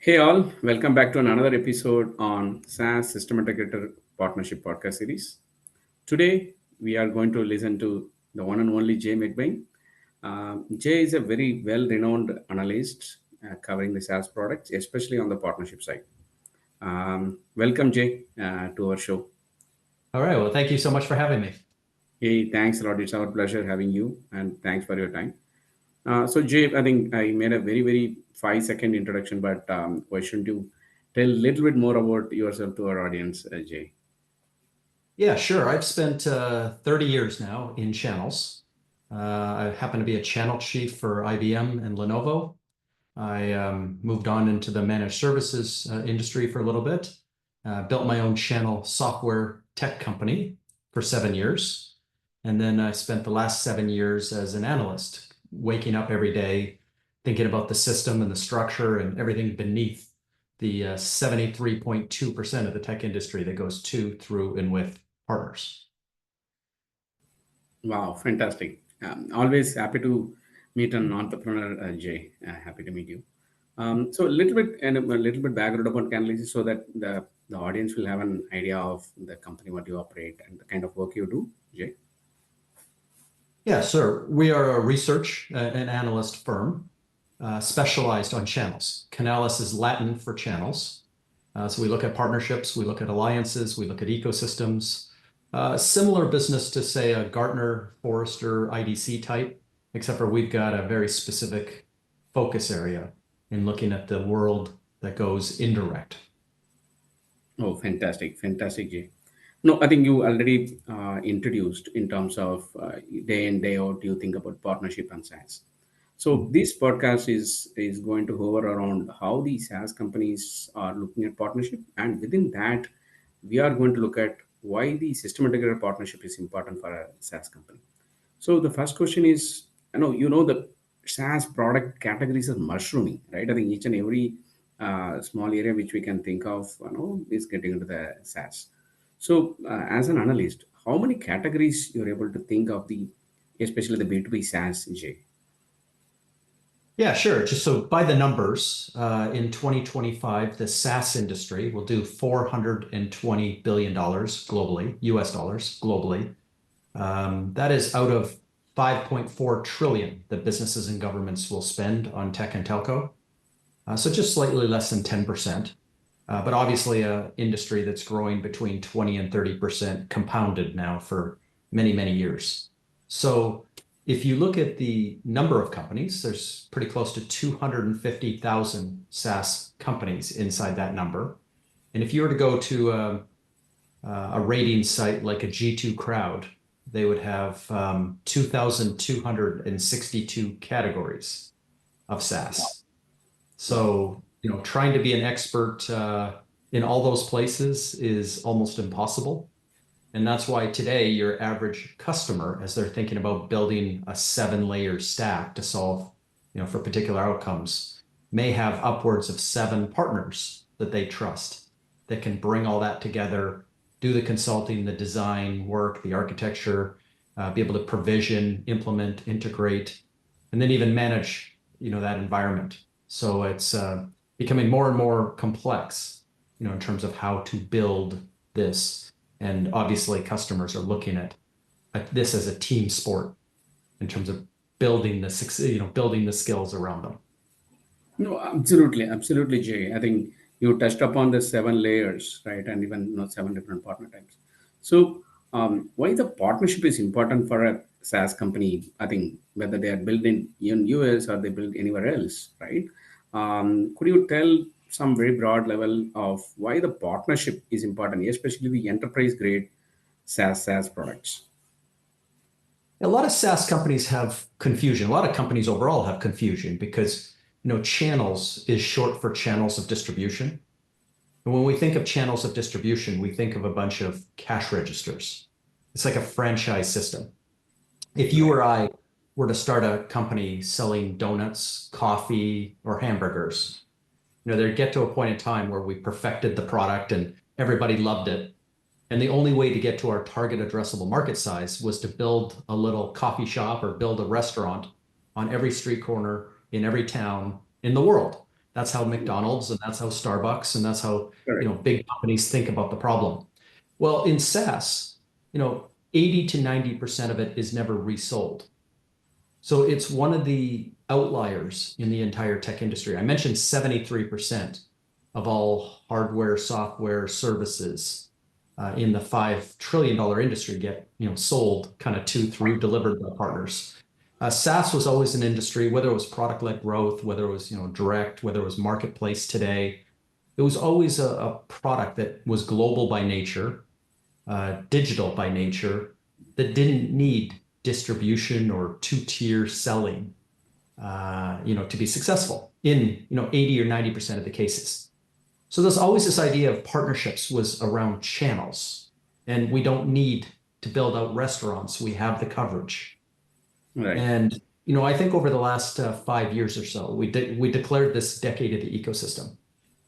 Hey all, welcome back to another episode on SaaS System Integrator Partnership Podcast Series. Today we are going to listen to the one and only Jay Mcbain. Jay is a very well-renowned analyst covering the SaaS products, especially on the partnership side. Welcome Jay to our show. All right. Well, thank you so much for having me. Hey, thanks a lot. It's our pleasure having you, and thanks for your time. So Jay, I think I made a very 5 second introduction, but why shouldn't you tell a little bit more about yourself to our audience, Jay? Yeah, sure. I've spent 30 years now in channels. I happen to be a channel chief for IBM and Lenovo. I moved on into the managed services industry for a little bit, built my own channel software tech company for 7 years. And then I spent the last 7 years as an analyst, waking up every day, thinking about the system and the structure and everything beneath the 73.2% of the tech industry that goes to, through, and with partners. Wow, fantastic! Always happy to meet an entrepreneur, Jay. Happy to meet you. So a little bit background about Canalys so that the audience will have an idea of the company, what you operate, and the kind of work you do, Jay. Yeah, sir. We are a research and analyst firm specialized on channels. Canalis is Latin for channels. So we look at partnerships, we look at alliances, we look at ecosystems. Similar business to, say, a Gartner, Forrester, IDC type, except for we've got a very specific focus area in looking at the world that goes indirect. Oh, fantastic, Jay. No, I think you already introduced in terms of day in day out. You think about partnership and SaaS. So this podcast is going to hover around how the SaaS companies are looking at partnership, and within that, we are going to look at why the system integrator partnership is important for a SaaS company. So the first question is, you know the SaaS product categories are mushrooming, right? I think each and every small area which we can think of, is getting into the SaaS. So as an analyst, how many categories you're able to think of especially the B2B SaaS, Jay? Yeah, sure. Just so by the numbers, in 2025, the SaaS industry will do $420 billion globally, US dollars globally. That is out of 5.4 trillion that businesses and governments will spend on tech and telco. So just slightly less than 10%. But obviously a industry that's growing between 20 and 30% compounded now for many, many years. So if you look at the number of companies, there's pretty close to 250,000 SaaS companies inside that number. And if you were to go to a rating site like a G2 Crowd, they would have 2,262 categories of SaaS. So, trying to be an expert in all those places is almost impossible. And that's why today your average customer, as they're thinking about building a 7-layer stack to solve, for particular outcomes, may have upwards of 7 partners that they trust that can bring all that together, do the consulting, the design work, the architecture, be able to provision, implement, integrate, and then even manage, that environment. So it's becoming more and more complex, in terms of how to build this. And obviously customers are looking at this as a team sport in terms of building building the skills around them. No, absolutely, Jay. I think you touched upon the 7 layers, right, and even 7 different partner types. So, why the partnership is important for a SaaS company? I think whether they are built in US or they built anywhere else, right? Could you tell some very broad level of why the partnership is important, especially the enterprise grade SaaS products? A lot of SaaS companies have confusion. A lot of companies overall have confusion because, channels is short for channels of distribution. And when we think of channels of distribution, we think of a bunch of cash registers. It's like a franchise system. If you Right. or I were to start a company selling donuts, coffee, or hamburgers, there'd get to a point in time where we perfected the product and everybody loved it. And the only way to get to our target addressable market size was to build a little coffee shop or build a restaurant on every street corner in every town in the world. That's how McDonald's and that's how Starbucks and that's how, Correct. big companies think about the problem. Well, in SaaS, 80 to 90% of it is never resold. So it's one of the outliers in the entire tech industry. I mentioned 73% of all hardware, software, services in the $5 trillion industry get sold kind of to through delivered by partners. SaaS was always an industry, whether it was product-led growth, whether it was direct, whether it was marketplace today. It was always a product that was global by nature, digital by nature, that didn't need distribution or two-tier selling, to be successful in 80 or 90% of the cases. So there's always this idea of partnerships was around channels, and we don't need to build out restaurants. We have the coverage. Right. And I think over the last 5 years or so, we declared this decade of the ecosystem.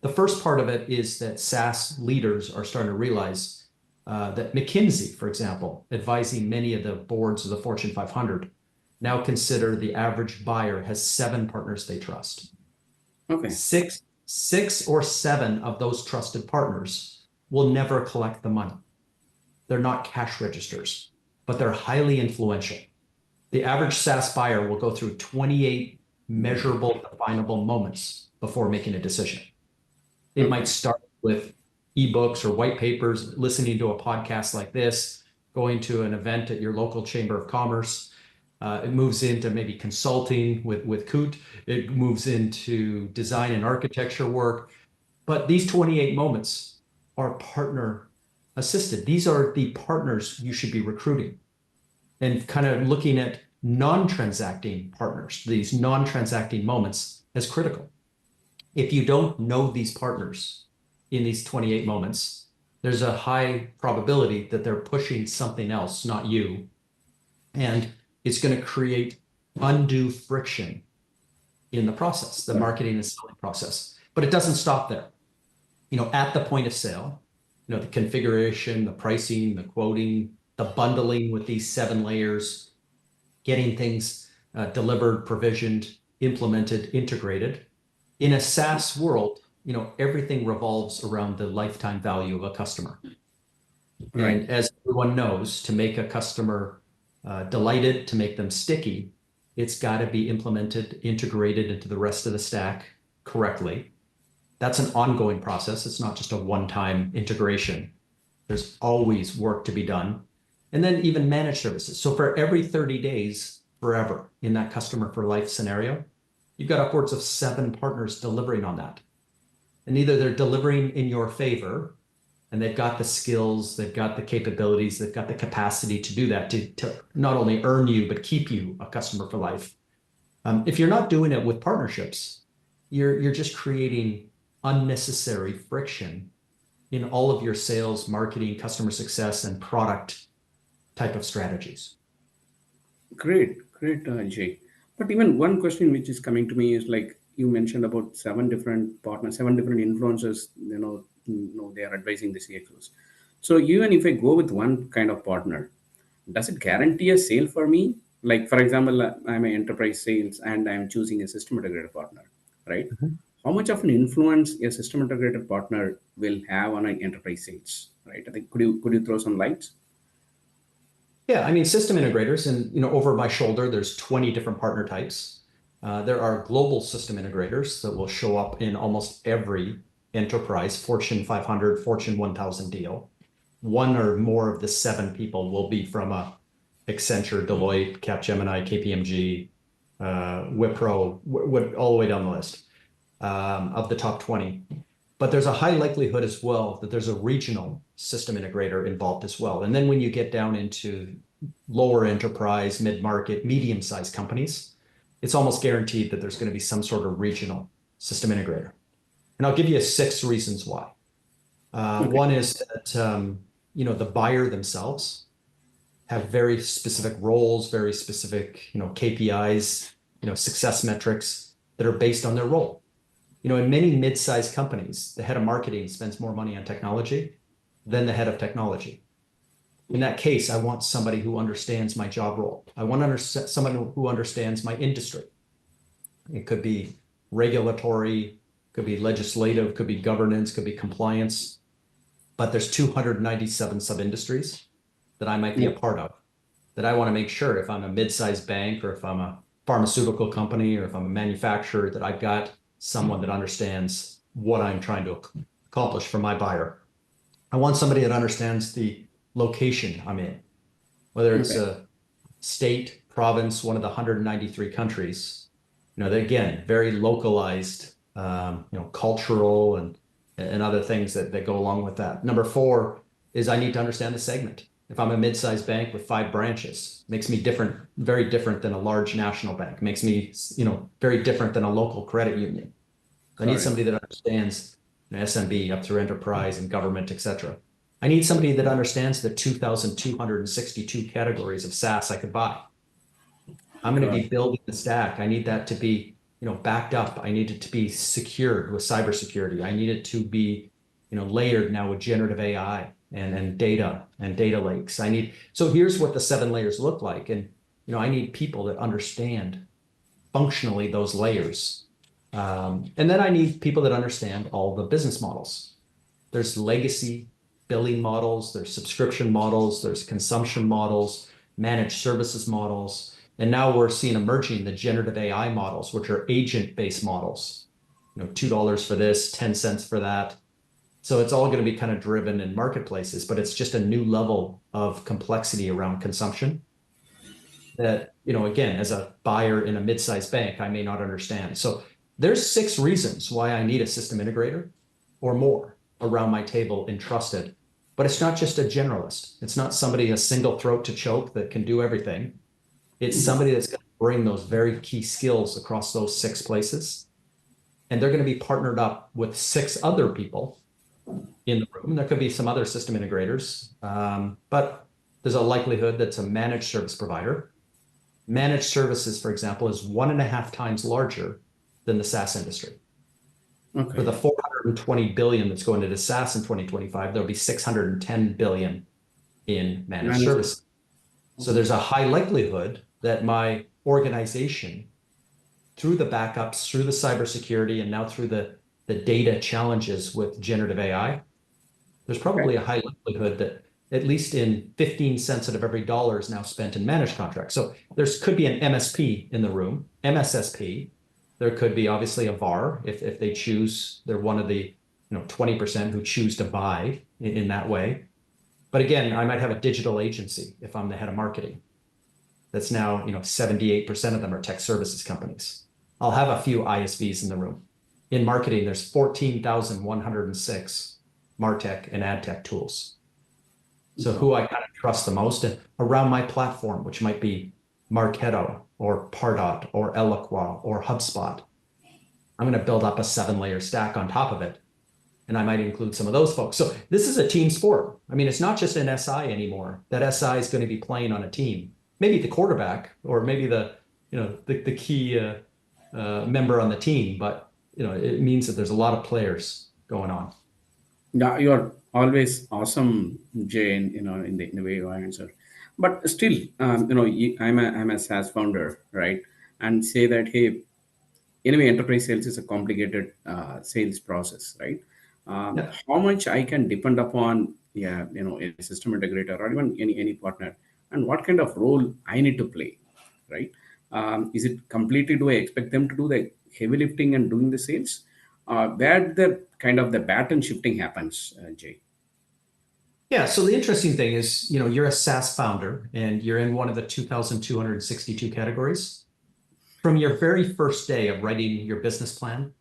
The first part of it is that SaaS leaders are starting to realize that McKinsey, for example, advising many of the boards of the Fortune 500, now consider the average buyer has 7 partners they trust. Okay. Six or 7 of those trusted partners will never collect the money. They're not cash registers, but they're highly influential. The average SaaS buyer will go through 28 measurable, definable moments before making a decision. It might start with ebooks or white papers, listening to a podcast like this, going to an event at your local chamber of commerce. It moves into maybe consulting with Coot. It moves into design and architecture work. But these 28 moments are partner assisted. These are the partners you should be recruiting and kind of looking at non-transacting partners, these non-transacting moments as critical. If you don't know these partners in these 28 moments, there's a high probability that they're pushing something else, not you. And it's going to create undue friction in the process, the marketing and selling process. But it doesn't stop there. At the point of sale, the configuration, the pricing, the quoting, the bundling with these 7 layers, getting things delivered, provisioned, implemented, integrated. In a SaaS world, everything revolves around the lifetime value of a customer. Right. And as everyone knows, to make a customer delighted, to make them sticky, it's got to be implemented, integrated into the rest of the stack correctly. That's an ongoing process. It's not just a one-time integration. There's always work to be done. And then even managed services. So for every 30 days, forever, in that customer for life scenario, you've got upwards of 7 partners delivering on that. And either they're delivering in your favor, and they've got the skills, they've got the capabilities, they've got the capacity to do that, to not only earn you, but keep you a customer for life. If you're not doing it with partnerships, you're just creating unnecessary friction in all of your sales, marketing, customer success, and product type of strategies. Great, Jay. But even one question which is coming to me is like you mentioned about 7 different partners, 7 different influencers. They are advising the CXOs. So even if I go with one kind of partner, does it guarantee a sale for me? Like for example, I'm an enterprise sales and I'm choosing a system integrator partner, right? Mhm. How much of an influence a system integrator partner will have on an enterprise sales, right? I think could you throw some lights? Yeah, I mean, system integrators, and over my shoulder, there's 20 different partner types. There are global system integrators that will show up in almost every enterprise, Fortune 500, Fortune 1000 deal. 1 or more of the 7 people will be from a Accenture, Deloitte, Capgemini, KPMG, Wipro, all the way down the list of the top 20. But there's a high likelihood as well that there's a regional system integrator involved as well. And then when you get down into lower enterprise, mid-market, medium-sized companies, it's almost guaranteed that there's going to be some sort of regional system integrator. And I'll give you 6 reasons why. Okay. One is that the buyer themselves have very specific roles, very specific KPIs, success metrics that are based on their role. In many mid-sized companies, the head of marketing spends more money on technology than the head of technology. In that case, I want somebody who understands my job role. I want someone who understands my industry. It could be regulatory, could be legislative, could be governance, could be compliance. But there's 297 sub-industries that I might be a Yeah. part of, that I want to make sure if I'm a mid-sized bank, or if I'm a pharmaceutical company, or if I'm a manufacturer, that I've got someone that understands what I'm trying to accomplish for my buyer. I want somebody that understands the location I'm in, whether it's Okay. a state, province, one of the 193 countries. Again, very localized, cultural and other things that go along with that. Number four is I need to understand the segment. If I'm a mid-sized bank with 5 branches, makes me different, very different than a large national bank. Makes me, very different than a local credit union. I need Correct. somebody that understands SMB up through enterprise and government, et cetera. I need somebody that understands the 2,262 categories of SaaS I could buy. I'm going to be Correct. building the stack. I need that to be, backed up. I need it to be secured with cybersecurity. I need it to be, layered now with generative AI and data lakes. So here's what the 7 layers look like. And, I need people that understand functionally those layers. And then I need people that understand all the business models. There's legacy billing models, there's subscription models, there's consumption models, managed services models. And now we're seeing emerging the generative AI models, which are agent-based models. $2 for this, 10 cents for that. So it's all going to be kind of driven in marketplaces, but it's just a new level of complexity around consumption that, again, as a buyer in a mid-sized bank, I may not understand. So there's 6 reasons why I need a system integrator or more around my table and trusted. But it's not just a generalist. It's not somebody a single throat to choke that can do everything. It's somebody that's going to bring those very key skills across those 6 places. And they're going to be partnered up with 6 other people in the room. There could be some other system integrators, but there's a likelihood that's a managed service provider. Managed services, for example, is 1.5 times larger than the SaaS industry. For Okay. the 420 billion that's going into SaaS in 2025, there'll be 610 billion in managed Managed. services. So there's a high likelihood that my organization, through the backups, through the cybersecurity, and now through the data challenges with generative AI, there's probably a high likelihood that at least in 15 cents out of every dollar is now spent in managed contracts. So could be an MSP in the room, MSSP. There could be obviously a VAR if they choose, they're one of the 20% who choose to buy in that way. But again, I might have a digital agency if I'm the head of marketing. That's now 78% of them are tech services companies. I'll have a few ISVs in the room. In marketing, there's 14,106 MarTech and AdTech tools. So who I kind of trust the most around my platform, which might be Marketo or Pardot or Eloqua or HubSpot. I'm going to build up a 7-layer stack on top of it. And I might include some of those folks. So this is a team sport. I mean, it's not just an SI anymore. That SI is going to be playing on a team. Maybe the quarterback or maybe the key member on the team, but it means that there's a lot of players going on. Yeah, you are always awesome, Jay, in the way you answer. But still, I'm a SaaS founder, right? And say that, hey, anyway, enterprise sales is a complicated sales process, right? Yeah. How much I can depend upon, yeah, a system integrator or even any partner, and what kind of role I need to play, right? Is it completely, do I expect them to do the heavy lifting and doing the sales? Where the kind of the pattern shifting happens, Jay? Yeah. So the interesting thing is, you're a SaaS founder and you're in one of the 2,262 categories. From your very first day of writing your business plan,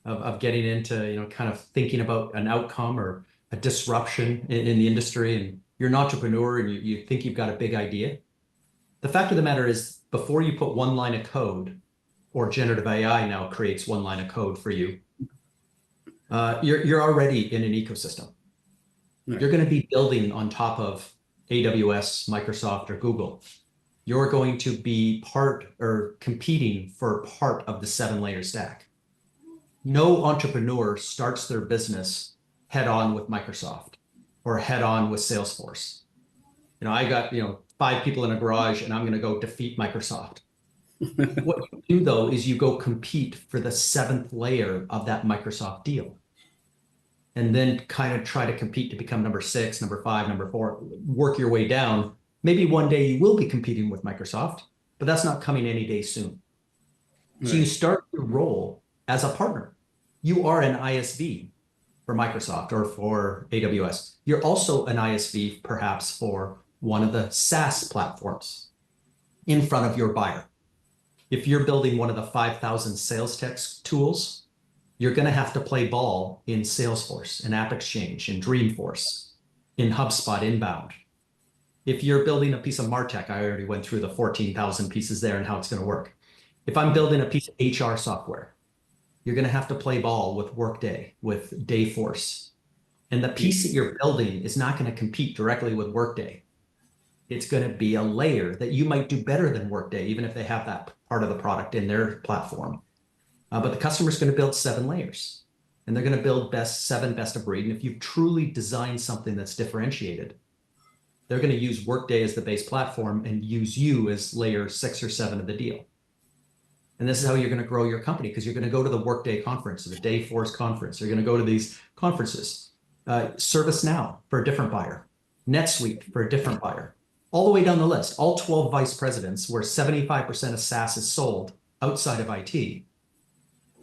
of getting into, kind of thinking about an outcome or a disruption in the industry, and you're an entrepreneur and you think you've got a big idea. The fact of the matter is, before you put one line of code, or generative AI now creates one line of code for you, you're already in an ecosystem. Right. You're going to be building on top of AWS, Microsoft, or Google. You're going to be part or competing for part of the 7-layer stack. No entrepreneur starts their business head on with Microsoft or head on with Salesforce. I got, 5 people in a garage and I'm going to go defeat Microsoft. What you do though is you go compete for the seventh layer of that Microsoft deal, and then kind of try to compete to become number six, number five, number four, work your way down. Maybe one day you will be competing with Microsoft, but that's not coming any day soon. So you Right. start your role as a partner. You are an ISV for Microsoft or for AWS. You're also an ISV perhaps for one of the SaaS platforms in front of your buyer. If you're building one of the 5,000 sales text tools, you're going to have to play ball in Salesforce, in AppExchange, in Dreamforce, in HubSpot inbound. If you're building a piece of MarTech, I already went through the 14,000 pieces there and how it's going to work. If I'm building a piece of HR software, you're going to have to play ball with Workday, with Dayforce. And the piece that you're building is not going to compete directly with Workday. It's going to be a layer that you might do better than Workday, even if they have that part of the product in their platform. But the customer's going to build 7 layers, and they're going to build seven best of breed. And if you've truly designed something that's differentiated, they're going to use Workday as the base platform and use you as layer 6 or 7 of the deal. And this is how you're going to grow your company, because you're going to go to the Workday conference or the Dayforce conference. You're going to go to these conferences. ServiceNow for a different buyer, NetSuite for a different buyer, all the way down the list. All 12 vice presidents, where 75% of SaaS is sold outside of IT,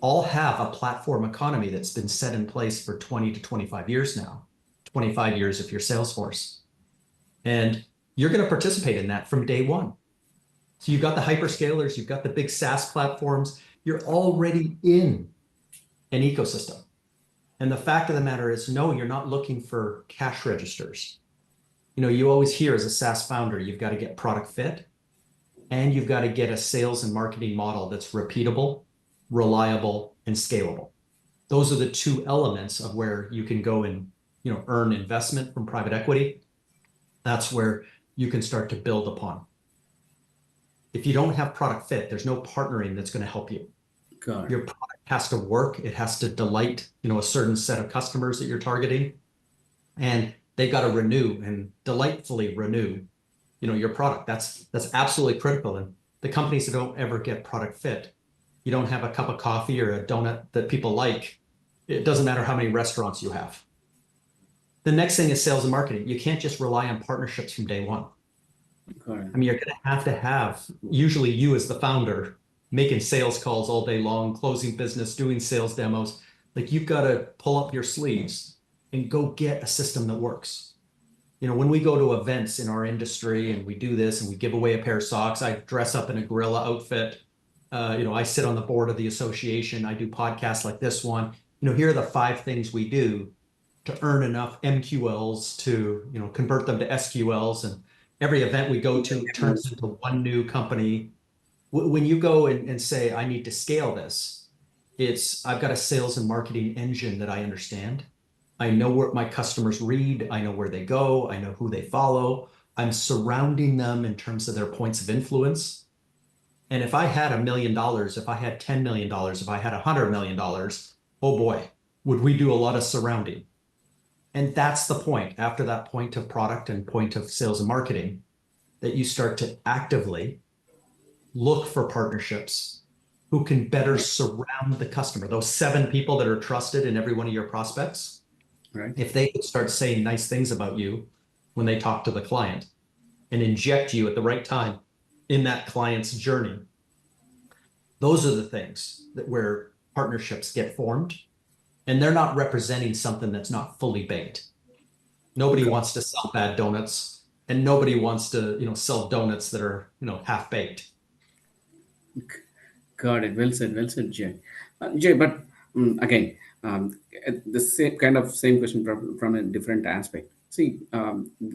all have a platform economy that's been set in place for 20 to 25 years now, 25 years if you're Salesforce. And you're going to participate in that from day one. So you've got the hyperscalers, you've got the big SaaS platforms, you're already in an ecosystem. And the fact of the matter is, no, you're not looking for cash registers. You always hear as a SaaS founder, you've got to get product fit, and you've got to get a sales and marketing model that's repeatable, reliable, and scalable. Those are the 2 elements of where you can go and earn investment from private equity. That's where you can start to build upon. If you don't have product fit, there's no partnering that's going to help you. Got it. Your product has to work. It has to delight, a certain set of customers that you're targeting, and they've got to renew and delightfully renew, your product. That's absolutely critical. And the companies that don't ever get product fit, you don't have a cup of coffee or a donut that people like. It doesn't matter how many restaurants you have. The next thing is sales and marketing. You can't just rely on partnerships from day one. Got it. I mean, you're going to have usually you as the founder making sales calls all day long, closing business, doing sales demos. Like, you've got to pull up your sleeves and go get a system that works. When we go to events in our industry and we do this and we give away a pair of socks, I dress up in a gorilla outfit. I sit on the board of the association. I do podcasts like this one. Here are the 5 things we do to earn enough MQLs to, convert them to SQLs. And every event we go to turns into one new company. When you go and say, I need to scale this, I've got a sales and marketing engine that I understand. I know what my customers read. I know where they go. I know who they follow. I'm surrounding them in terms of their points of influence. And if I had $1 million, if I had $10 million, if I had $100 million, oh boy, would we do a lot of surrounding. And that's the point. After that point of product and point of sales and marketing, that you start to actively look for partnerships who can better surround the customer. Those 7 people that are trusted in every one of your prospects, Right. if they could start saying nice things about you when they talk to the client and inject you at the right time in that client's journey, those are the things where partnerships get formed. And they're not representing something that's not fully baked. Nobody wants to sell bad donuts, and nobody wants to, sell donuts that are, half baked. Got it. Well said, Jay. Jay, but again, the same question from a different aspect. See,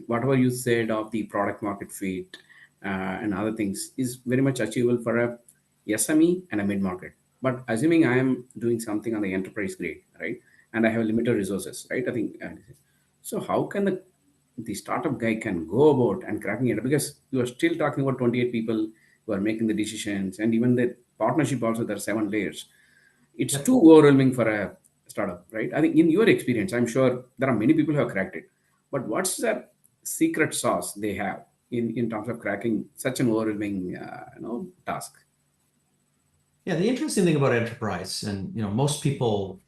whatever you said of the product market fit and other things is very much achievable for a SME and a mid market. But assuming I am doing something on the enterprise grade, right, and I have limited resources, right? I think so. How can the startup guy can go about and cracking it? Because you are still talking about 28 people who are making the decisions, and even the partnership also, there are 7 layers. It's Yep. too overwhelming for a startup, right? I think in your experience, I'm sure there are many people who have cracked it, but what's the secret sauce they have in terms of cracking such an overwhelming task? Yeah, the interesting thing about enterprise, and most people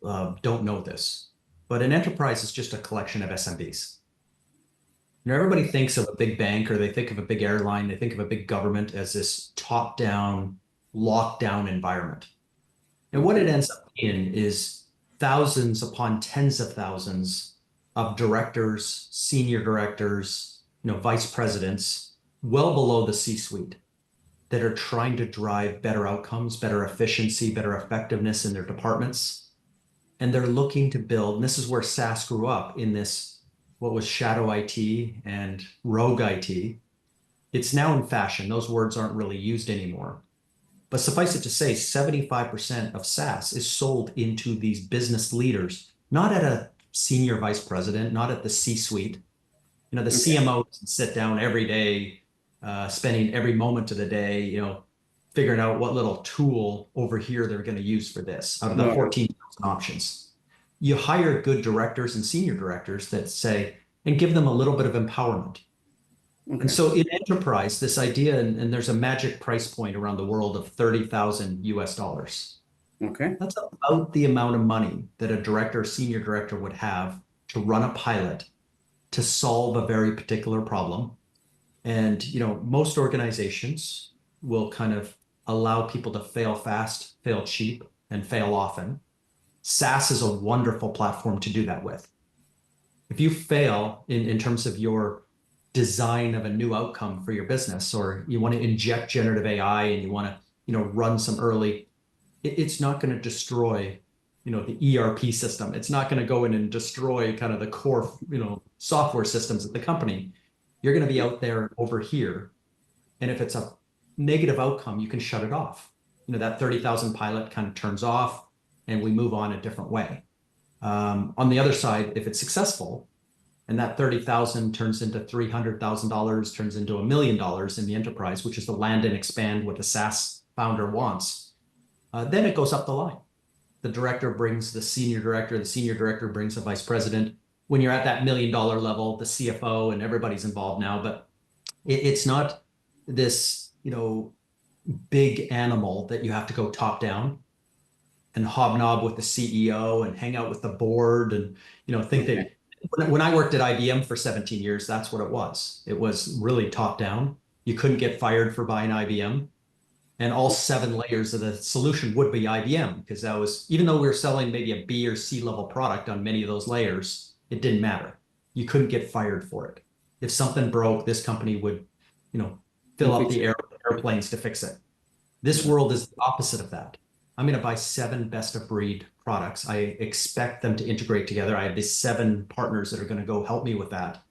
don't know this, but an enterprise is just a collection of SMBs. Everybody thinks of a big bank or they think of a big airline, they think of a big government as this top-down, lockdown environment. And what it Okay. ends up being is thousands upon tens of thousands of directors, senior directors, vice presidents, well below the C-suite that are trying to drive better outcomes, better efficiency, better effectiveness in their departments. And they're looking to build, and this is where SaaS grew up in this, what was shadow IT and rogue IT. It's now in fashion. Those words aren't really used anymore. But suffice it to say, 75% of SaaS is sold into these business leaders, not at a senior vice president, not at the C-suite. The Okay. CMO sit down every day, spending every moment of the day, figuring out what little tool over here they're going to use for this out of the Got it. 14,000 options. You hire good directors and senior directors that say, and give them a little bit of empowerment. And Okay. so in enterprise, this idea, and there's a magic price point around the world of 30,000 US dollars. Okay. That's about the amount of money that a director or senior director would have to run a pilot to solve a very particular problem. And most organizations will kind of allow people to fail fast, fail cheap, and fail often. SaaS is a wonderful platform to do that with. If you fail in terms of your design of a new outcome for your business, or you want to inject generative AI and you want to, run some early, it's not going to destroy, the ERP system. It's not going to go in and destroy kind of the core, software systems at the company. You're going to be out there over here. And if it's a negative outcome, you can shut it off. That 30,000 pilot kind of turns off and we move on a different way. On the other side, if it's successful and that 30,000 turns into $300,000, turns into $1 million in the enterprise, which is the land and expand what the SaaS founder wants, then it goes up the line. The director brings the senior director brings a vice president. When you're at that $1 million level, the CFO and everybody's involved now, but it's not this, big animal that you have to go top down and hobnob with the CEO and hang out with the board and think Okay. that when I worked at IBM for 17 years, that's what it was. It was really top down. You couldn't get fired for buying IBM. And all 7 layers of the solution would be IBM because that was, even though we were selling maybe a B or C level product on many of those layers, it didn't matter. You couldn't get fired for it. If something broke, this company would, you know, We'll fill up fix the it. airplanes to fix it. This Got world is the opposite of that. I'm going to buy 7 best of breed products. I expect them to integrate together. I have these 7 partners that are going to go help me with that.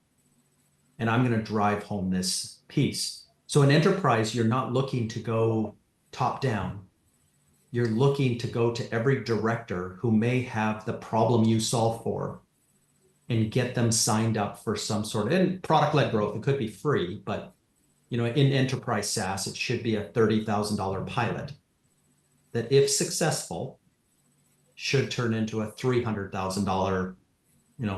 And I'm going to drive home this piece. So in enterprise, you're not looking to go top down. You're looking to go to every director who may have the problem you solve for and get them signed up for some sort of, and product-led growth. It could be free, but in enterprise SaaS, it should be a $30,000 pilot that, if successful, should turn into a $300,000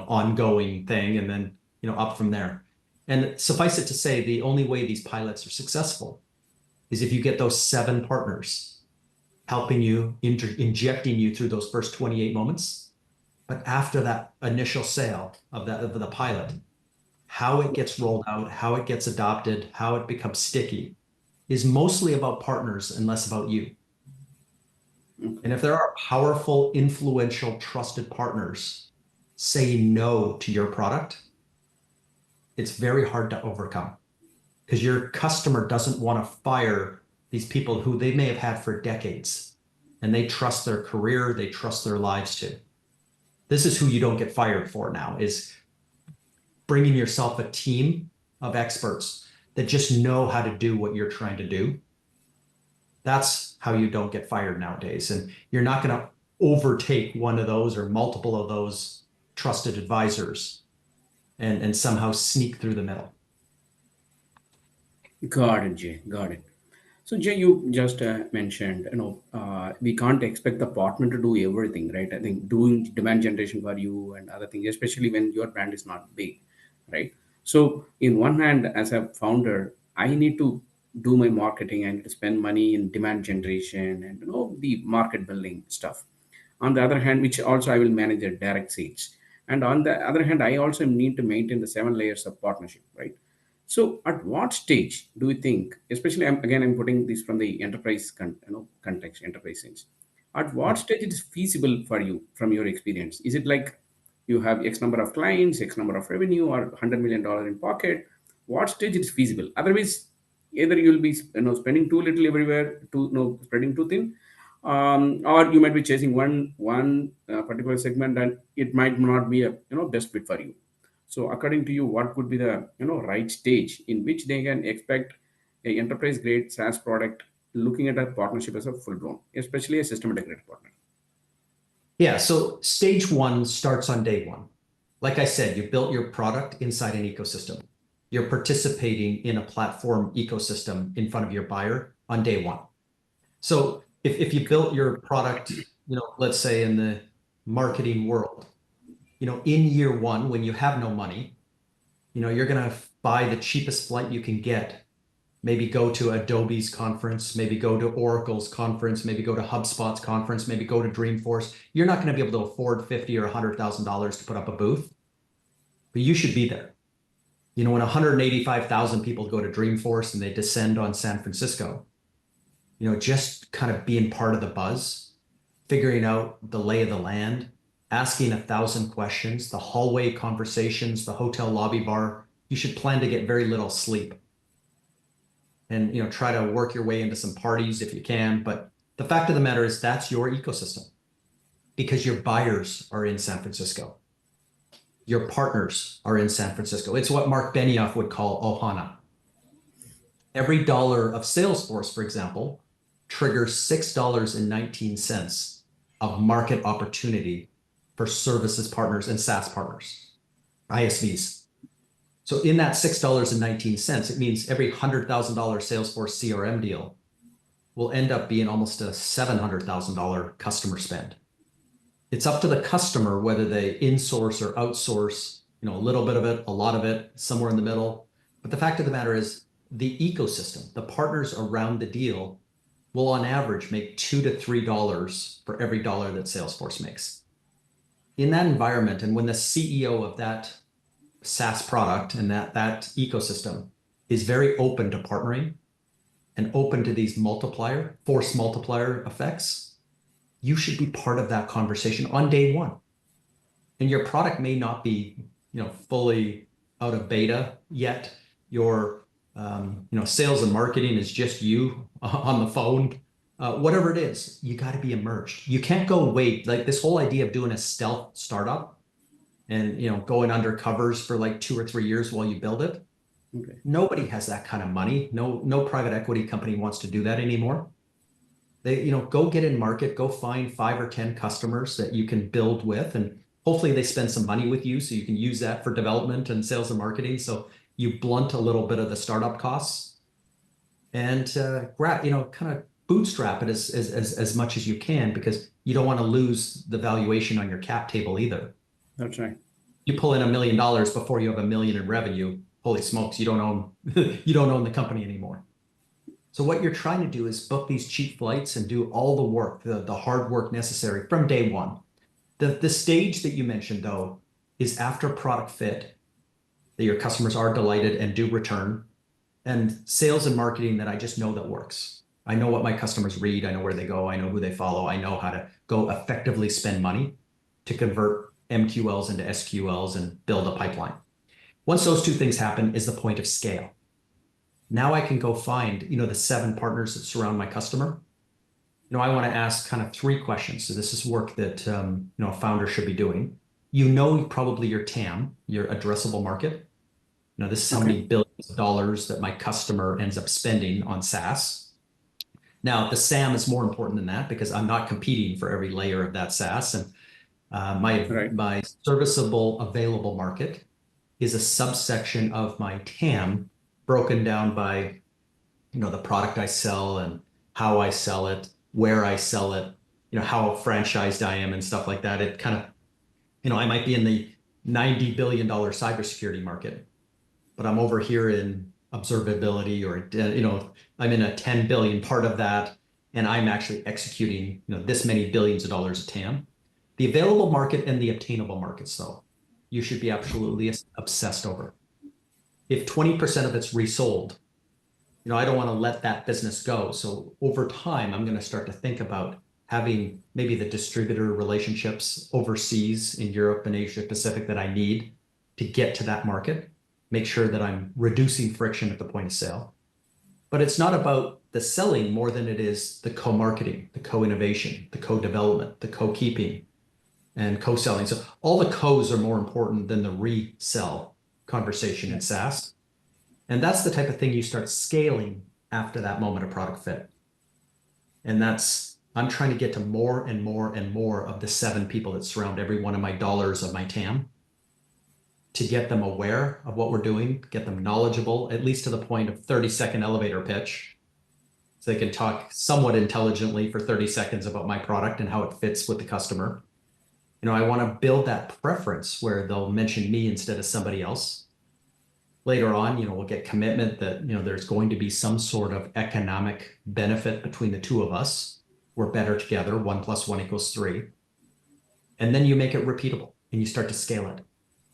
ongoing thing, and then up from there. And suffice it to say, the only way these pilots are successful is if you get those 7 partners helping you, injecting you through those first 28 moments. But after that initial sale of the pilot, how it gets rolled out, how it gets adopted, how it becomes sticky is mostly about partners and less about you. And if there are powerful, influential, trusted partners saying no to your product, it's very hard to overcome because your customer doesn't want to fire these people who they may have had for decades, and they trust their career, they trust their lives to. This is who you don't get fired for now, is bringing yourself a team of experts that just know how to do what you're trying to do. That's how you don't get fired nowadays. And you're not going to overtake one of those or multiple of those trusted advisors and somehow sneak through the middle. Got it, Jay. Got it. So, Jay, you just mentioned, we can't expect the partner to do everything, right? I think doing demand generation for you and other things, especially when your brand is not big, right? So, in one hand, as a founder, I need to do my marketing. I need to spend money in demand generation and the market building stuff. On the other hand, which also I will manage a direct sales. And on the other hand, I also need to maintain the 7 layers of partnership, right? So at what stage do you think, especially I'm putting this from the enterprise context, enterprise sense. At what stage it is feasible for you from your experience? Is it like you have X number of clients, X number of revenue, or $100 million in pocket? What stage it is feasible? Otherwise, either you'll be spending too little everywhere, too spreading too thin, or you might be chasing one particular segment, and it might not be a best fit for you. So according to you, what could be the right stage in which they can expect a enterprise grade SaaS product looking at a partnership as a full blown, especially a system integrated partner? Yeah, so stage one starts on day one. Like I said, you built your product inside an ecosystem. You're participating in a platform ecosystem in front of your buyer on day one. So if you built your product, let's say in the marketing world, in year one, when you have no money, you're going to buy the cheapest flight you can get. Maybe go to Adobe's conference, maybe go to Oracle's conference, maybe go to HubSpot's conference, maybe go to Dreamforce. You're not going to be able to afford $50,000 or $100,000 to put up a booth, but you should be there. When 185,000 people go to Dreamforce and they descend on San Francisco, just kind of being part of the buzz, figuring out the lay of the land, asking 1,000 questions, the hallway conversations, the hotel lobby bar. You should plan to get very little sleep. And try to work your way into some parties if you can. But the fact of the matter is that's your ecosystem, because your buyers are in San Francisco. Your partners are in San Francisco. It's what Mark Benioff would call Ohana. Every dollar of Salesforce, for example, triggers $6.19 of market opportunity for services partners and SaaS partners, ISVs. So in that $6.19, it means every $100,000 Salesforce CRM deal will end up being almost a $700,000 customer spend. It's up to the customer whether they insource or outsource, a little bit of it, a lot of it, somewhere in the middle. But the fact of the matter is the ecosystem, the partners around the deal will on average make $2 to $3 for every dollar that Salesforce makes. In that environment, and when the CEO of that SaaS product and that ecosystem is very open to partnering and open to these force multiplier effects, you should be part of that conversation on day one. And your product may not be, fully out of beta yet. Your, sales and marketing is just you on the phone. Whatever it is, you got to be immersed. You can't go wait. Like this whole idea of doing a stealth startup and going under covers for like 2 or 3 years while you build it. Okay. Nobody has that kind of money. No private equity company wants to do that anymore. They go get in market, go find 5 or 10 customers that you can build with, and hopefully they spend some money with you so you can use that for development and sales and marketing. So you blunt a little bit of the startup costs and kind of bootstrap it as much as you can, because you don't want to lose the valuation on your cap table either. That's right. You pull in $1 million before you have $1 million in revenue. Holy smokes, you don't own the company anymore. So what you're trying to do is book these cheap flights and do all the work, the hard work necessary from day one. The stage that you mentioned, though, is after product fit, that your customers are delighted and do return, and sales and marketing that I just know that works. I know what my customers read. I know where they go. I know who they follow. I know how to go effectively spend money to convert MQLs into SQLs and build a pipeline. Once those two things happen is the point of scale. Now I can go find, the 7 partners that surround my customer. I want to ask kind of 3 questions. So this is work that, a founder should be doing. Probably your TAM, your addressable market. This is how many billions of dollars that my customer ends up spending on SaaS. Now, the SAM is more important than that because I'm not competing for every layer of that SaaS. And my serviceable available market is a subsection of my TAM broken down by, the product I sell and how I sell it, where I sell it, how franchised I am and stuff like that. It kind of, I might be in the $90 billion cybersecurity market, but I'm over here in observability, or I'm in a 10 billion part of that, and I'm actually executing this many billions of dollars of TAM. The available market and the obtainable markets, though, you should be absolutely obsessed over. If 20% of it's resold, I don't want to let that business go. So over time, I'm going to start to think about having maybe the distributor relationships overseas in Europe and Asia Pacific that I need to get to that market, make sure that I'm reducing friction at the point of sale. But it's not about the selling more than it is the co-marketing, the co-innovation, the co-development, the co-keeping, and co-selling. So all the co's are more important than the resell conversation in SaaS. And that's the type of thing you start scaling after that moment of product fit. And I'm trying to get to more and more and more of the 7 people that surround every one of my dollars of my TAM, to get them aware of what we're doing, get them knowledgeable, at least to the point of 30-second elevator pitch, so they can talk somewhat intelligently for 30 seconds about my product and how it fits with the customer. I want to build that preference where they'll mention me instead of somebody else. Later on, we'll get commitment that, there's going to be some sort of economic benefit between the two of us. We're better together. 1 + 1 = 3. And then you make it repeatable and you start to scale it.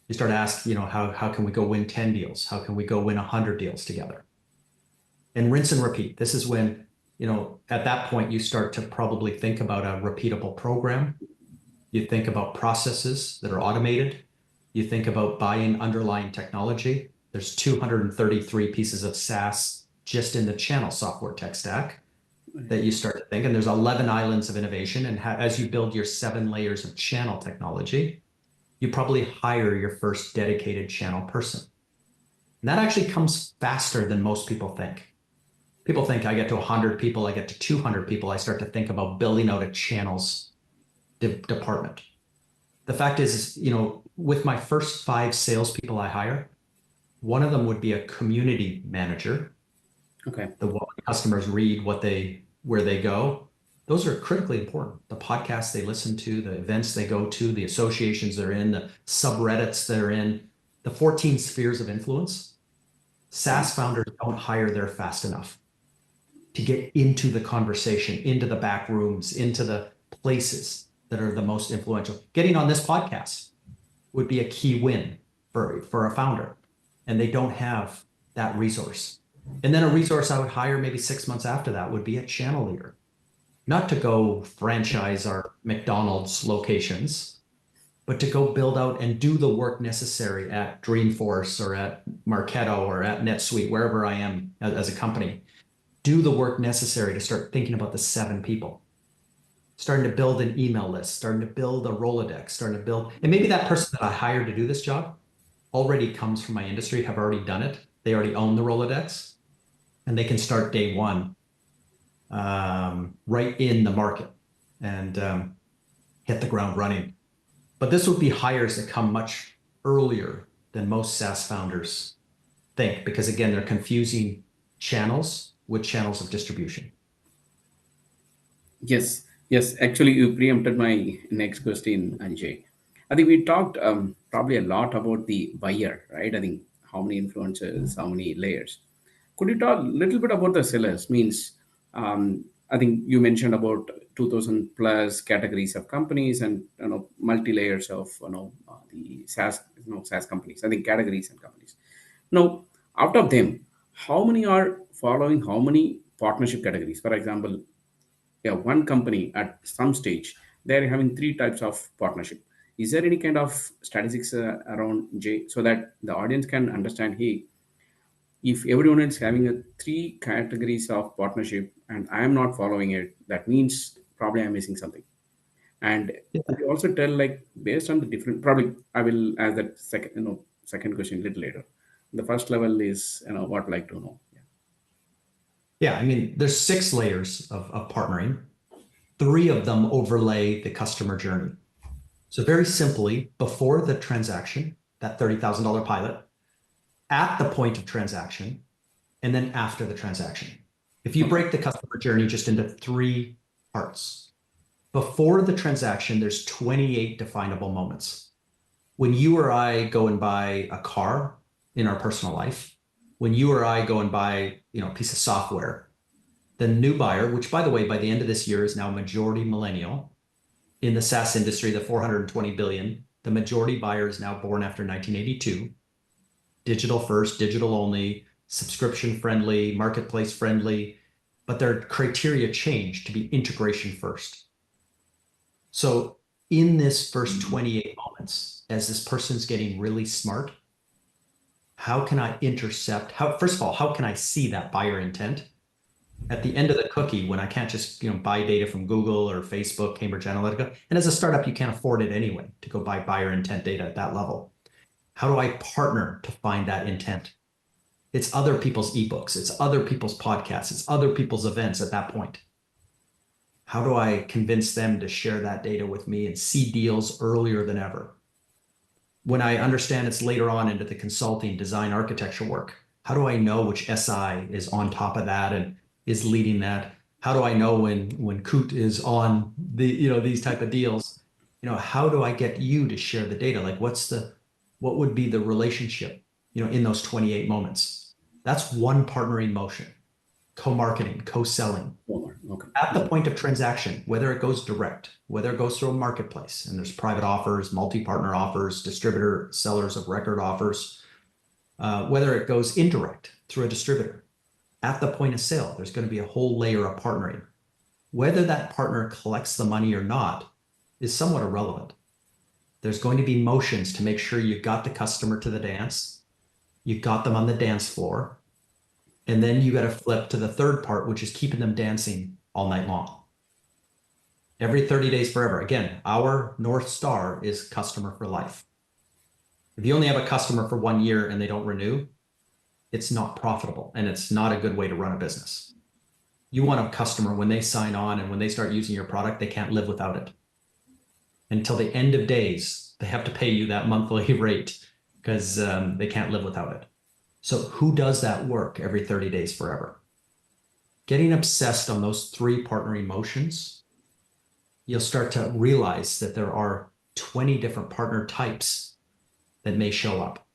You start to ask, how can we go win 10 deals? How can we go win 100 deals together? And rinse and repeat. This is when, at that point, you start to probably think about a repeatable program. You think about processes that are automated. You think about buying underlying technology. There's 233 pieces of SaaS just in the channel software tech stack that you start to think. And there's 11 islands of innovation. And as you build your 7 layers of channel technology, you probably hire your first dedicated channel person. And that actually comes faster than most people think. People think I get to 100 people, I get to 200 people, I start to think about building out a channels department. The fact is, with my first 5 salespeople I hire, one of them would be a community manager. Okay. What customers read, where they go. Those are critically important. The podcasts they listen to, the events they go to, the associations they're in, the subreddits they're in, the 14 spheres of influence. SaaS founders don't hire there fast enough to get into the conversation, into the back rooms, into the places that are the most influential. Getting on this podcast would be a key win for a founder, and they don't have that resource. And then a resource I would hire maybe 6 months after that would be a channel leader, not to go franchise our McDonald's locations, but to go build out and do the work necessary at Dreamforce or at Marketo or at NetSuite, wherever I am as a company. Do the work necessary to start thinking about the 7 people. Starting to build an email list, starting to build a Rolodex, and maybe that person that I hired to do this job already comes from my industry, have already done it. They already own the Rolodex, and they can start day one right in the market and hit the ground running. But this would be hires that come much earlier than most SaaS founders think, because again, they're confusing channels with channels of distribution. Yes. Yes, actually, you preempted my next question, Anjay. I think we talked probably a lot about the buyer, right? I think how many influencers, how many layers. Could you talk a little bit about the sellers? Means, I think you mentioned about 2,000 plus categories of companies and multi layers of the SaaS companies. I think categories and companies. Now, out of them, how many are following how many partnership categories? For example, yeah, one company at some stage they're having 3 types of partnership. Is there any kind of statistics around J so that the audience can understand? Hey, if everyone is having a 3 categories of partnership and I am not following it, that means probably I'm missing something. And could you also tell, like, based on the different? Probably I will ask that second question a little later. The first level is what I'd like to know. Yeah, I mean, there's 6 layers of partnering. 3 of them overlay the customer journey. So very simply, before the transaction, that $30,000 pilot, at the point of transaction, and then after the transaction. If you break the customer journey just into 3 parts, before the transaction, there's 28 definable moments. When you or I go and buy a car in our personal life, when you or I go and buy, a piece of software, the new buyer, which by the way, by the end of this year is now majority millennial in the SaaS industry, the 420 billion, the majority buyer is now born after 1982, digital first, digital only, subscription friendly, marketplace friendly, but their criteria change to be integration first. So in this first 28 moments, as this person's getting really smart, how can I intercept? First of all, how can I see that buyer intent? At the end of the cookie, when I can't just buy data from Google or Facebook, Cambridge Analytica, and as a startup, you can't afford it anyway to go buy buyer intent data at that level. How do I partner to find that intent? It's other people's ebooks, it's other people's podcasts, it's other people's events at that point. How do I convince them to share that data with me and see deals earlier than ever? When I understand it's later on into the consulting, design, architecture work, how do I know which SI is on top of that and is leading that? How do I know when Coot is on these type of deals? How do I get you to share the data? Like what would be the relationship, in those 28 moments? That's one partnering motion, co-marketing, co-selling. Okay. At the point of transaction, whether it goes direct, whether it goes through a marketplace, and there's private offers, multi-partner offers, distributor, sellers of record offers, whether it goes indirect through a distributor. At the point of sale, there's going to be a whole layer of partnering. Whether that partner collects the money or not is somewhat irrelevant. There's going to be motions to make sure you got the customer to the dance, you got them on the dance floor, and then you got to flip to the third part, which is keeping them dancing all night long. Every 30 days forever. Again, our North Star is customer for life. If you only have a customer for 1 year and they don't renew, it's not profitable and it's not a good way to run a business. You want a customer when they sign on and when they start using your product, they can't live without it. Until the end of days, they have to pay you that monthly rate because they can't live without it. So who does that work every 30 days forever? Getting obsessed on those 3 partnering motions, you'll start to realize that there are 20 different partner types that may show up.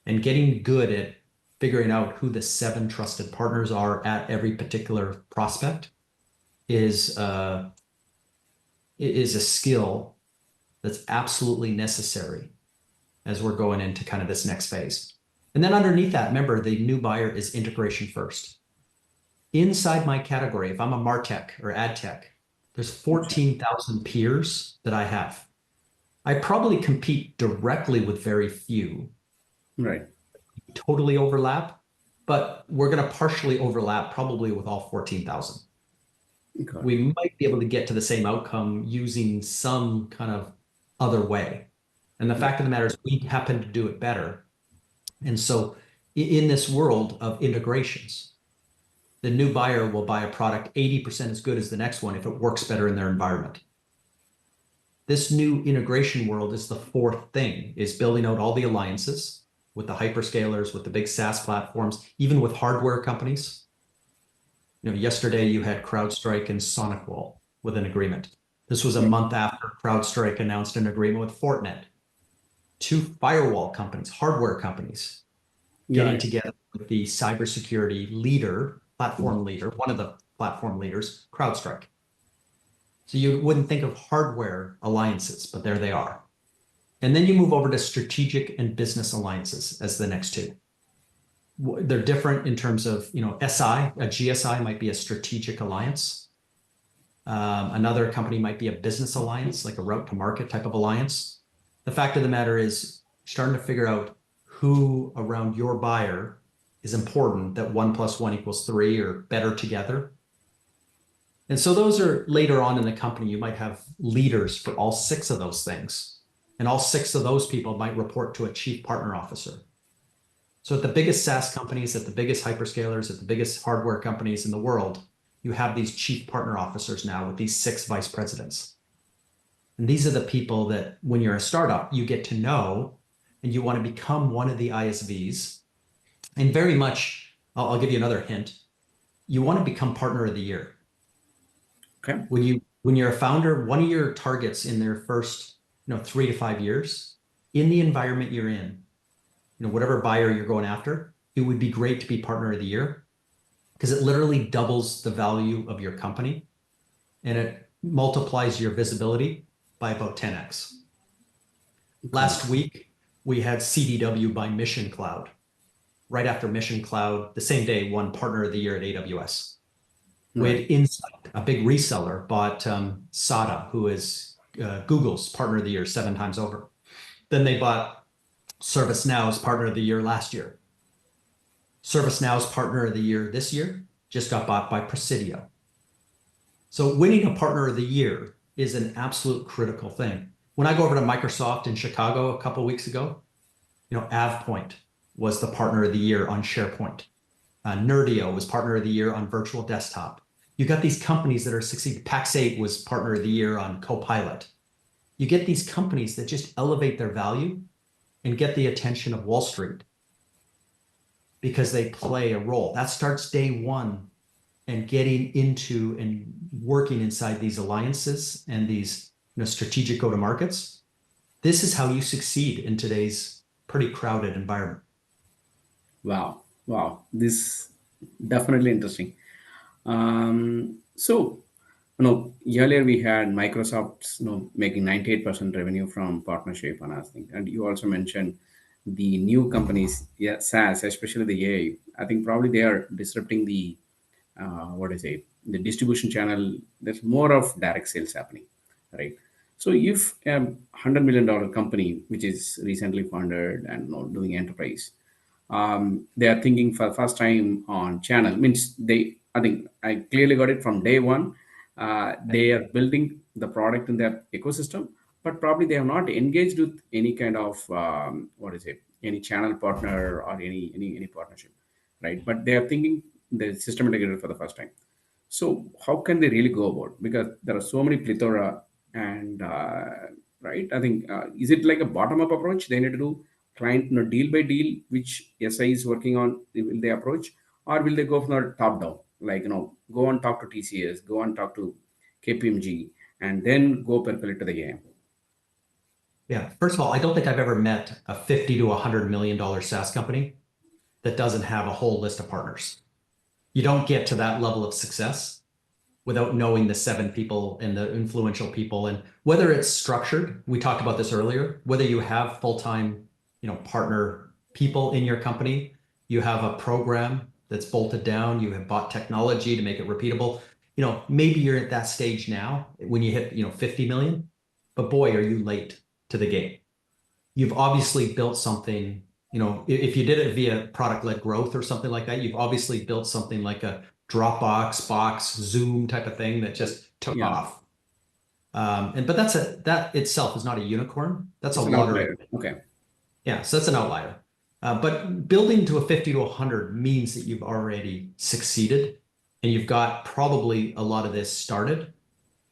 And getting good at figuring out who the 7 trusted partners are at every particular prospect is a skill that's absolutely necessary as we're going into kind of this next phase. And then underneath that, remember, the new buyer is integration first. Inside my category, if I'm a MarTech or AdTech, there's 14,000 peers that I have. I probably compete directly with very few. Right. Totally overlap, but we're going to partially overlap probably with all 14,000. Okay. We might be able to get to the same outcome using some kind of other way. And the fact of the matter is we happen to do it better. And so in this world of integrations, the new buyer will buy a product 80% as good as the next one if it works better in their environment. This new integration world is the 4th thing, is building out all the alliances with the hyperscalers, with the big SaaS platforms, even with hardware companies. Yesterday you had CrowdStrike and SonicWall with an agreement. This was a month after CrowdStrike announced an agreement with Fortinet. 2 firewall companies, hardware companies, getting together with the cybersecurity leader, platform leader, one of the platform leaders, CrowdStrike. So you wouldn't think of hardware alliances, but there they are. And then you move over to strategic and business alliances as the next 2. They're different in terms of, SI, a GSI might be a strategic alliance. Another company might be a business alliance, like a route to market type of alliance. The fact of the matter is starting to figure out who around your buyer is important, that 1 + 1 = 3 or better together. And so those are later on in the company, you might have leaders for all 6 of those things. And all 6 of those people might report to a chief partner officer. So at the biggest SaaS companies, at the biggest hyperscalers, at the biggest hardware companies in the world, you have these chief partner officers now with these 6 vice presidents. And these are the people that when you're a startup, you get to know and you want to become one of the ISVs. And very much, I'll give you another hint, you want to become partner of the year. Okay. When you're a founder, one of your targets in their first 3 to 5 years, in the environment you're in, whatever buyer you're going after, it would be great to be partner of the year because it literally doubles the value of your company and it multiplies your visibility by about 10x. Got it. Last week, we had CDW by Mission Cloud. Right after Mission Cloud, the same day, won Partner of the Year at AWS. We had Right. Insight, a big reseller, bought SADA, who is Google's Partner of the Year 7 times over. Then they bought ServiceNow's Partner of the Year last year. ServiceNow's Partner of the Year this year just got bought by Presidio. So winning a Partner of the Year is an absolute critical thing. When I go over to Microsoft in Chicago a couple of weeks ago, AvePoint was the Partner of the Year on SharePoint. Nerdio was Partner of the Year on Virtual Desktop. You got these companies that are succeeding. Pax8 was Partner of the Year on Copilot. You get these companies that just elevate their value and get the attention of Wall Street because they play a role. That starts day one and getting into and working inside these alliances and these strategic go-to-markets. This is how you succeed in today's pretty crowded environment. Wow. Wow. This definitely interesting. So, earlier we had Microsoft's, making 98% revenue from partnership and other things. And you also mentioned the new companies, yeah, SaaS, especially the AI. I think probably they are disrupting the, the distribution channel. There's more of direct sales happening, right? So if a $100 million company, which is recently funded and doing enterprise, they are thinking for the first time on channel, means they, I think I clearly got it from day one. They are building the product in their ecosystem, but probably they have not engaged with any kind of any channel partner or any partnership, right? But they are thinking the system integrator for the first time. So how can they really go about? Because there are so many plethora, and right. I think is it like a bottom up approach? They need to do client, deal by deal, which SI is working on. Will they approach, or will they go from the top down? Like, go and talk to TCS, go and talk to KPMG, and then go percolate to the game. Yeah. First of all, I don't think I've ever met a $50 to $100 million SaaS company that doesn't have a whole list of partners. You don't get to that level of success without knowing the 7 people and the influential people. And whether it's structured, we talked about this earlier, whether you have full-time, partner people in your company, you have a program that's bolted down, you have bought technology to make it repeatable. Maybe you're at that stage now when you hit, 50 million, but boy, are you late to the game. You've obviously built something, if you did it via product-led growth or something like that, you've obviously built something like a Dropbox, Box, Zoom type of thing that just took off. But that itself is not a unicorn. That's It's a an lottery. outlier. Okay. Yeah, so that's an outlier. But building to a 50 to 100 means that you've already succeeded and you've got probably a lot of this started.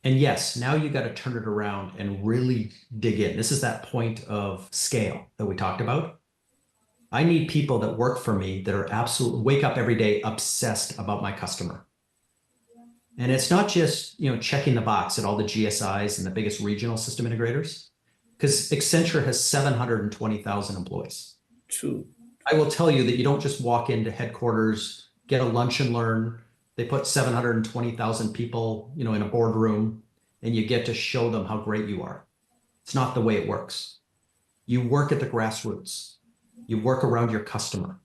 And yes, now you got to turn it around and really dig in. This is that point of scale that we talked about. I need people that work for me that are absolutely wake up every day obsessed about my customer. And it's not just, checking the box at all the GSIs and the biggest regional system integrators, because Accenture has 720,000 employees. True. I will tell you that you don't just walk into headquarters, get a lunch and learn. They put 720,000 people, in a boardroom, and you get to show them how great you are. It's not the way it works. You work at the grassroots. You work around your customer.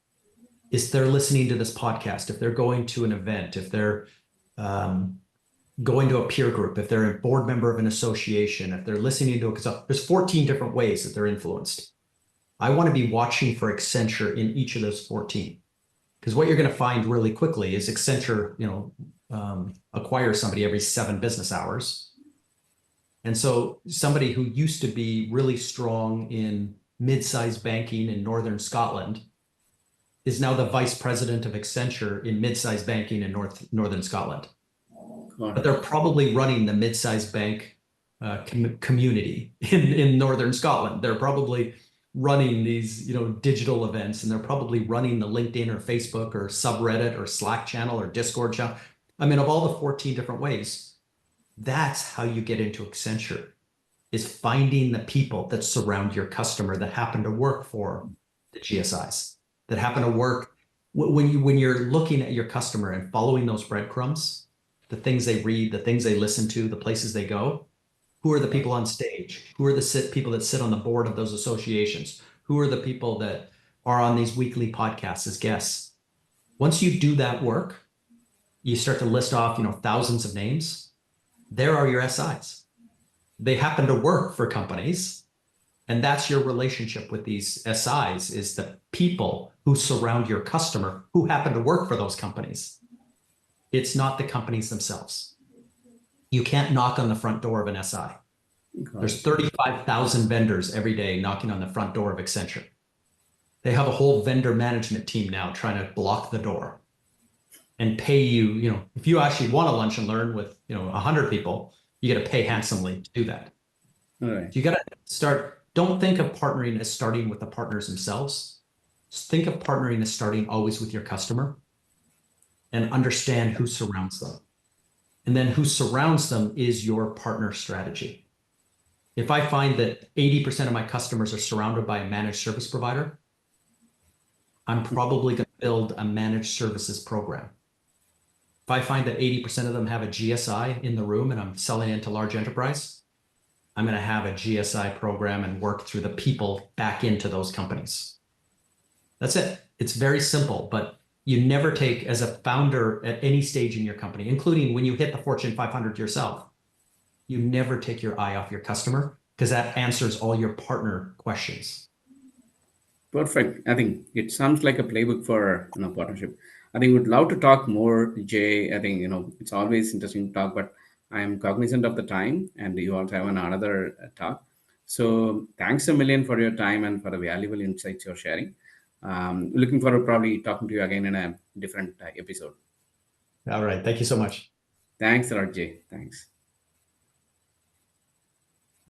If they're listening to this podcast, if they're going to an event, if they're going to a peer group, if they're a board member of an association, if they're listening to there's 14 different ways that they're influenced. I want to be watching for Accenture in each of those 14. Because what you're going to find really quickly is Accenture, acquires somebody every 7 business hours. And so somebody who used to be really strong in mid-sized banking in Northern Scotland is now the vice president of Accenture in mid-sized banking in Northern Scotland. But they're probably running the mid-sized bank community in Northern Scotland. They're probably running these, digital events, and they're probably running the LinkedIn or Facebook or subreddit or Slack channel or Discord channel. I mean, of all the 14 different ways, that's how you get into Accenture, is finding the people that surround your customer that happen to work for the GSIs, that happen to work when you're looking at your customer and following those breadcrumbs, the things they read, the things they listen to, the places they go, who are the people on stage? Who are the people that sit on the board of those associations? Who are the people that are on these weekly podcasts as guests? Once you do that work, you start to list off, thousands of names. There are your SIs. They happen to work for companies, and that's your relationship with these SIs, is the people who surround your customer who happen to work for those companies. It's not the companies themselves. You can't knock on the front door of an SI. There's 35,000 vendors every day knocking on the front door of Accenture. They have a whole vendor management team now trying to block the door and pay you, if you actually want to lunch and learn with, 100 people, you got to pay handsomely to do that. All right. So you got to start, don't think of partnering as starting with the partners themselves. Just think of partnering as starting always with your customer and understand who surrounds them. And then who surrounds them is your partner strategy. If I find that 80% of my customers are surrounded by a managed service provider, I'm probably going to build a managed services program. If I find that 80% of them have a GSI in the room and I'm selling into large enterprise, I'm going to have a GSI program and work through the people back into those companies. That's it. It's very simple, but you never take, as a founder at any stage in your company, including when you hit the Fortune 500 yourself, you never take your eye off your customer, because that answers all your partner questions. Perfect. I think it sounds like a playbook for partnership. I think we'd love to talk more, Jay. I think it's always interesting to talk, but I am cognizant of the time, and you also have another talk. So thanks a million for your time and for the valuable insights you're sharing. Looking forward to probably talking to you again in a different episode. All right. Thank you so much. Thanks a lot, Jay. Thanks.